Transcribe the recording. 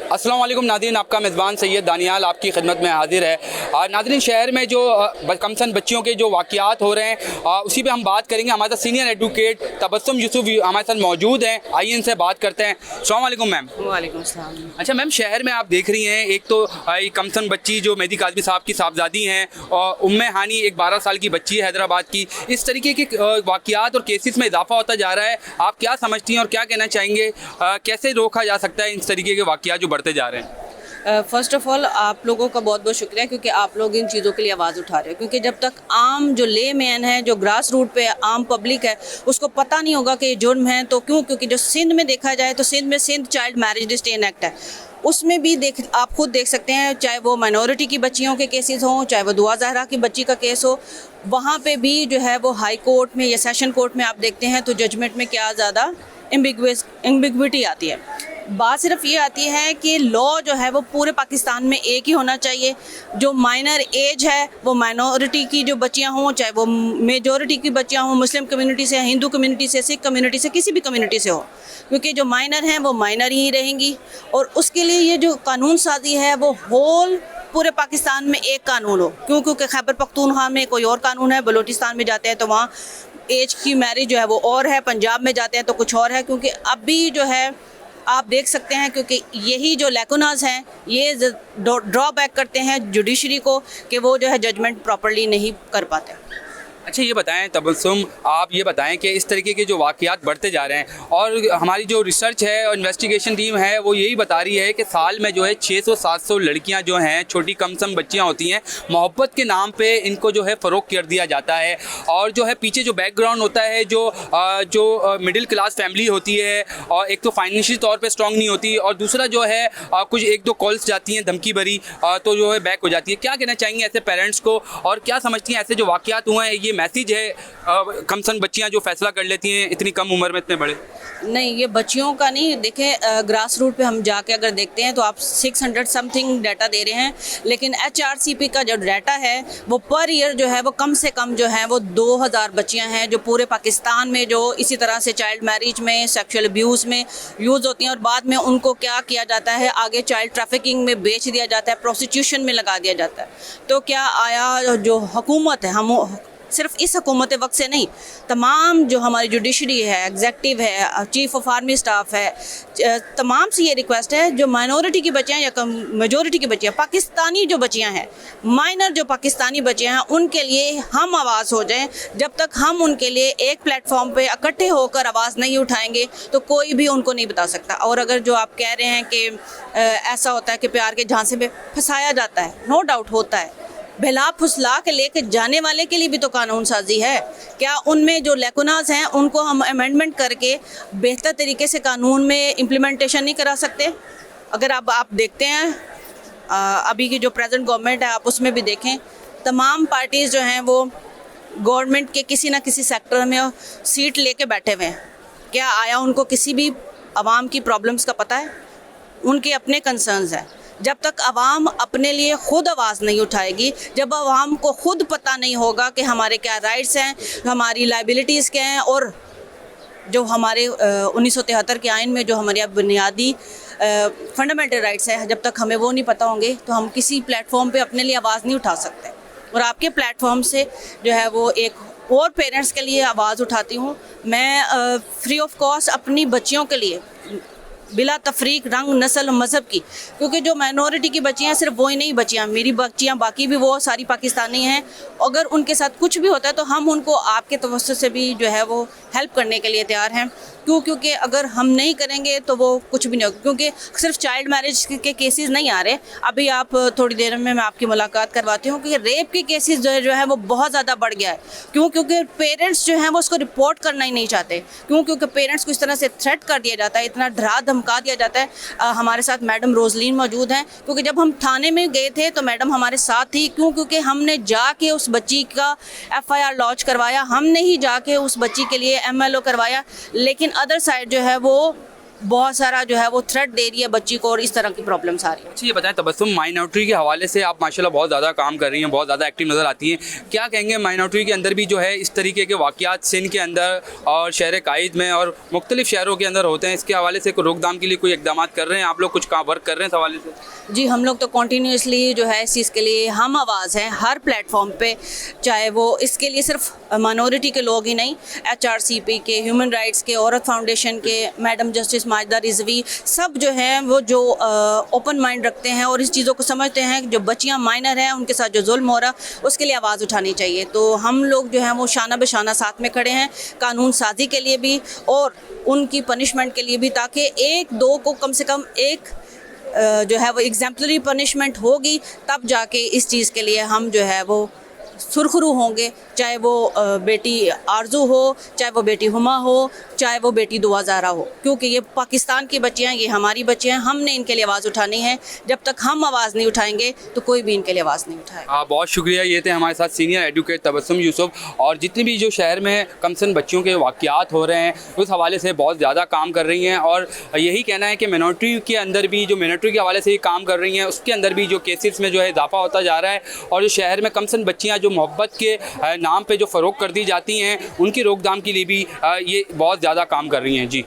अस्सलाम वालेकुम नाज़रीन, आपका मेज़बान सैयद दानियाल आपकी खिदमत में हाजिर है। नाज़रीन, शहर में जो कमसन बच्चियों के जो वाक़यात हो रहे हैं उसी पे हम बात करेंगे। हमारे साथ सीनियर एडवोकेट तबस्सुम यूसुफ हमारे साथ मौजूद हैं। आइए इनसे बात करते हैं। अस्सलाम वालेकुम मैम। वालेकुम सलाम। अच्छा मैम, शहर में आप देख रही हैं, एक तो कमसन बच्ची जो मेहदी काज़मी साहब की साहबजादी हैं और उम्मे हानी एक 12 साल की बच्ची है हैदराबाद की। इस तरीके के वाक़यात और केसेस में इजाफा होता जा रहा है। आप क्या समझती हैं और क्या कहना चाहेंगे, कैसे रोका जा सकता है इस तरीके के वाक़यात जो बढ़ते जा रहे हैं? फ़र्स्ट ऑफ़ ऑल आप लोगों का बहुत बहुत शुक्रिया, क्योंकि आप लोग इन चीज़ों के लिए आवाज़ उठा रहे हो। क्योंकि जब तक आम जो ले मैन है, जो ग्रास रूट पे आम पब्लिक है, उसको पता नहीं होगा कि ये जुर्म है। तो क्योंकि जो सिंध में देखा जाए तो सिंध में सिंध चाइल्ड मैरिज डिस्टेन एक्ट है, उसमें भी आप खुद देख सकते हैं, चाहे वो माइनॉरिटी की बच्चियों के केसेस हों, चाहे वो दुआ ज़हरा की बच्ची का केस हो, वहाँ पे भी जो है वो हाई कोर्ट में या सेशन कोर्ट में आप देखते हैं तो जजमेंट में क्या ज़्यादा एम्बिग्विटी आती है। बात सिर्फ ये आती है कि लॉ जो है वो पूरे पाकिस्तान में एक ही होना चाहिए। जो माइनर एज है वो माइनॉरिटी की जो बच्चियां हों, चाहे वो मेजॉरिटी की बच्चियां हों, मुस्लिम कम्युनिटी से, हिंदू कम्युनिटी से, सिख कम्युनिटी से, किसी भी कम्युनिटी से हो, क्योंकि जो माइनर हैं वो माइनर ही रहेंगी। और उसके लिए ये जो कानून साजी है वो होल पूरे पाकिस्तान में एक कानून हो। क्योंकि खैबर पख्तूनख्वा में कोई और कानून है, बलूचिस्तान में जाते हैं तो वहाँ एज की मैरिज जो है वो और है, पंजाब में जाते हैं तो कुछ और है। क्योंकि अभी जो है आप देख सकते हैं, क्योंकि यही जो लैकुनास हैं ये ड्रॉबैक करते हैं जुडिशरी को कि वो जो है जजमेंट प्रॉपर्ली नहीं कर पाते। अच्छा ये बताएं तबस्सुम, आप ये बताएं कि इस तरीके के जो वाक़यात बढ़ते जा रहे हैं और हमारी जो रिसर्च है और इन्वेस्टिगेशन टीम है वो यही बता रही है कि साल में जो है 600-700 लड़कियां जो हैं, छोटी कमसम बच्चियां होती हैं, मोहब्बत के नाम पे इनको जो है फ़रोग़ कर दिया जाता है। और जो है पीछे जो बैकग्राउंड होता है, जो मिडिल क्लास फैमिली होती है, और एक तो फाइनेंशियल तौर पर स्ट्रॉन्ग नहीं होती, और दूसरा जो है कुछ 1-2 कॉल्स जाती हैं धमकी भरी तो जो है बैक हो जाती है। क्या कहना चाहेंगे ऐसे पेरेंट्स को, और क्या समझती हैं ऐसे जो वाक़यात हुए हैं ये मैसेज है कमसन बच्चियां जो फैसला कर लेती हैं इतनी कम उम्र में इतने बड़े? नहीं, ये बच्चियों का नहीं, देखें ग्रास रूट पे हम जाके अगर देखते हैं तो आप 600 समथिंग डाटा दे रहे हैं, लेकिन HRCP का जो डाटा है वो पर ईयर जो है वो कम से कम जो है वो 2000 बच्चियां हैं जो पूरे पाकिस्तान में जो इसी तरह से चाइल्ड मैरिज में, सेक्सुअल अब्यूज़ में यूज़ होती हैं। और बाद में उनको क्या किया जाता है, आगे चाइल्ड ट्रैफिकिंग में बेच दिया जाता है, प्रोस्टिट्यूशन में लगा दिया जाता है। तो क्या आया जो हुकूमत है, हम सिर्फ इस हुकूमत वक्त से नहीं, तमाम जो हमारी जुडिशरी है, एग्जेक्टिव है, चीफ ऑफ आर्मी स्टाफ है, तमाम से ये रिक्वेस्ट है जो माइनॉरिटी की बच्चियाँ या मेजॉरिटी की बच्चियाँ, पाकिस्तानी जो बच्चियाँ हैं, माइनर जो पाकिस्तानी बच्चियाँ हैं, उनके लिए हम आवाज़ हो जाएं। जब तक हम उनके लिए एक प्लेटफॉर्म पे इकट्ठे होकर आवाज़ नहीं उठाएंगे तो कोई भी उनको नहीं बता सकता। और अगर जो आप कह रहे हैं कि ऐसा होता है कि प्यार के झांसे में फंसाया जाता है, नो डाउट होता है, बहला फुसला के लेके जाने वाले के लिए भी तो कानून साजी है। क्या उनमें जो लैकुनास हैं उनको हम अमेंडमेंट करके बेहतर तरीके से कानून में इम्प्लीमेंटेशन नहीं करा सकते? अगर आप देखते हैं अभी की जो प्रेजेंट गवर्नमेंट है, आप उसमें भी देखें, तमाम पार्टीज़ जो हैं वो गवर्नमेंट के किसी ना किसी सेक्टर में सीट लेके बैठे हुए हैं। क्या आया उनको किसी भी आवाम की प्रॉब्लम्स का पता है? उनके अपने कंसर्न्स हैं। जब तक आवाम अपने लिए खुद आवाज़ नहीं उठाएगी, जब आवाम को खुद पता नहीं होगा कि हमारे क्या राइट्स हैं, हमारी लाइबिलिटीज़ क्या हैं, और जो हमारे 1973 के आइन में जो हमारे बुनियादी फंडामेंटल राइट्स हैं, जब तक हमें वो नहीं पता होंगे तो हम किसी प्लेटफॉर्म पे अपने लिए आवाज़ नहीं उठा सकते। और आपके प्लेटफॉर्म से जो है वो एक और पेरेंट्स के लिए आवाज़ उठाती हूँ मैं, फ्री ऑफ कॉस्ट अपनी बच्चियों के लिए, बिला तफरीक रंग, नस्ल, मज़हब की। क्योंकि जो माइनॉरिटी की बच्चियाँ सिर्फ वो ही नहीं बच्चियाँ, मेरी बच्चियाँ बाकी भी वो सारी पाकिस्तानी हैं। अगर उनके साथ कुछ भी होता है तो हम उनको आपके तवज्जो से भी जो है वो हेल्प करने के लिए तैयार हैं। क्योंकि अगर हम नहीं करेंगे तो वो कुछ भी नहीं होगा। क्योंकि सिर्फ चाइल्ड मैरिज के केसेस नहीं आ रहे, अभी आप थोड़ी देर में मैं आपकी मुलाकात करवाती हूँ कि रेप के केसेस जो है वो बहुत ज़्यादा बढ़ गया है। क्योंकि पेरेंट्स जो हैं वो उसको रिपोर्ट करना ही नहीं चाहते। क्योंकि पेरेंट्स को इस तरह से थ्रेट कर दिया जाता है, इतना डरा धमका दिया जाता है। हमारे साथ मैडम रोजलीन मौजूद हैं, क्योंकि जब हम थाने में गए थे तो मैडम हमारे साथ थी। क्योंकि हमने जाके उस बच्ची का FIR लॉन्च करवाया, हमने ही जाके उस बच्ची के लिए MLO करवाया। लेकिन अदर साइड जो है वो बहुत सारा जो है वो थ्रेट दे रही है बच्ची को और इस तरह की प्रॉब्लम्स आ रही है। अच्छा, ये बताएं तबस्सुम, माइनॉरिटी के हवाले से आप माशाल्लाह बहुत ज़्यादा काम कर रही हैं, बहुत ज़्यादा एक्टिव नज़र आती हैं। क्या कहेंगे माइनॉरिटी के अंदर भी जो है इस तरीके के वाक़यात सिंध के अंदर और शहर कायद में और मुख्तलिफ शहरों के अंदर होते हैं, इसके हवाले से कोई रोकथाम के लिए कोई इक़दाम कर रहे हैं आप लोग, कुछ काम वर्क कर रहे हैं इस हवाले से? जी, हम लोग तो कॉन्टीन्यूसली जो है इस चीज़ के लिए हम आवाज़ हैं हर प्लेटफॉर्म पे, चाहे वो इसके लिए सिर्फ माइनॉरिटी के लोग ही नहीं, HRCP के, ह्यूमन राइट्स के, औरत फाउंडेशन के, मैडम जस्टिस माजिदा रिजवी, सब जो हैं वो जो ओपन माइंड रखते हैं और इस चीज़ों को समझते हैं कि जो बच्चियां माइनर हैं उनके साथ जो जुल्म हो रहा उसके लिए आवाज़ उठानी चाहिए। तो हम लोग जो हैं वो शाना बेशाना साथ में खड़े हैं, कानून साजी के लिए भी और उनकी पनिशमेंट के लिए भी, ताकि एक दो को कम से कम एक जो है वो एग्जाम्पलरी पनिशमेंट होगी, तब जाके इस चीज़ के लिए हम जो है वो सुरखरू होंगे, चाहे वो बेटी आरजू हो, चाहे वो बेटी हुमा हो, चाहे वो बेटी दुआ ज़हरा हो, क्योंकि ये पाकिस्तान की बच्चियाँ, ये हमारी बच्चियाँ, हमने इनके लिए आवाज़ उठानी है। जब तक हम आवाज़ नहीं उठाएंगे तो कोई भी इनके लिए आवाज़ नहीं उठाएगा। बहुत शुक्रिया। ये थे हमारे साथ सीनियर एडवोकेट तबस्सुम यूसुफ, और जितनी भी जो शहर में कमसन बच्चियों के वाक़यात हो रहे हैं उस हवाले से बहुत ज़्यादा काम कर रही हैं, और यही कहना है कि मिनॉरिटी के अंदर भी, जो मिनॉरिटी के हवाले से ही काम कर रही हैं, उसके अंदर भी जो केसेस में जो है इजाफा होता जा रहा है, और जो शहर में कमसन बच्चियाँ जो मोहब्बत के नाम पे जो फ़रोग़ कर दी जाती हैं, उनकी रोकथाम के लिए भी ये बहुत ज़्यादा काम कर रही हैं। जी।